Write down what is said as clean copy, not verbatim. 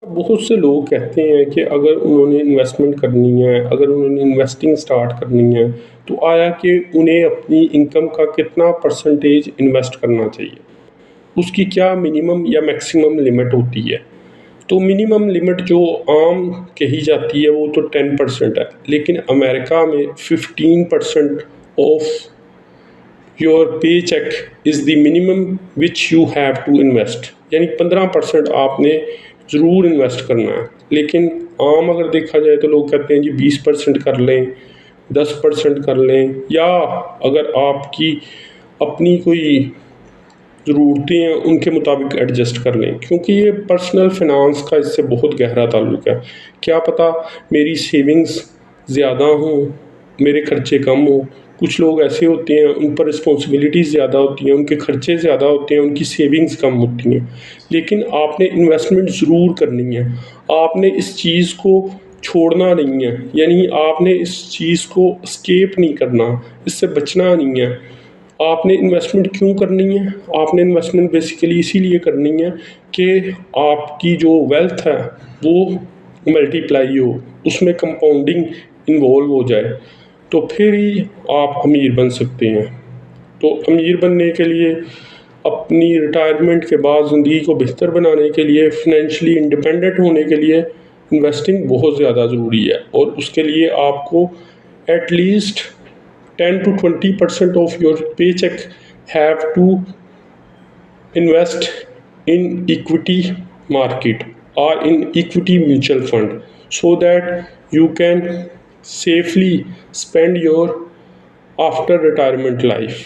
बहुत से लोग कहते हैं कि अगर उन्होंने इन्वेस्टमेंट करनी है, अगर उन्होंने इन्वेस्टिंग स्टार्ट करनी है, तो आया कि उन्हें अपनी इनकम का कितना परसेंटेज इन्वेस्ट करना चाहिए? उसकी क्या मिनिमम या मैक्सिमम लिमिट होती है? तो मिनिमम लिमिट जो आम कही जाती है वो तो 10% है, लेकिन अमेरिका में 15% of your pay check is the minimum which you have to invest, यानी 15% आपने ज़रूर इन्वेस्ट करना है। लेकिन आम अगर देखा जाए तो लोग कहते हैं जी 20% कर लें, 10% कर लें, या अगर आपकी अपनी कोई ज़रूरतें हैं उनके मुताबिक एडजस्ट कर लें, क्योंकि ये पर्सनल फिनांस का इससे बहुत गहरा ताल्लुक है। क्या पता मेरी सेविंग्स ज़्यादा हों, मेरे खर्चे कम हों। कुछ लोग ऐसे होते हैं उन पर रिस्पॉन्सिबिलिटीज़ ज़्यादा होती हैं, उनके खर्चे ज़्यादा होते हैं, उनकी सेविंग्स कम होती हैं। लेकिन आपने इन्वेस्टमेंट ज़रूर करनी है, आपने इस चीज़ को छोड़ना नहीं है, यानी आपने इस चीज़ को एस्केप नहीं करना, इससे बचना नहीं है। आपने इन्वेस्टमेंट क्यों करनी है? आपने इन्वेस्टमेंट बेसिकली इसीलिए करनी है कि आपकी जो वेल्थ है वो मल्टीप्लाई हो, उसमें कंपाउंडिंग इन्वॉल्व हो जाए, तो फिर ही आप अमीर बन सकते हैं। तो अमीर बनने के लिए, अपनी रिटायरमेंट के बाद ज़िंदगी को बेहतर बनाने के लिए, फाइनेंशियली इंडिपेंडेंट होने के लिए इन्वेस्टिंग बहुत ज़्यादा ज़रूरी है, और उसके लिए आपको at least 10 to 20% of your paycheck have to invest in equity market or in equity mutual fund, so that you can safely spend your after retirement life.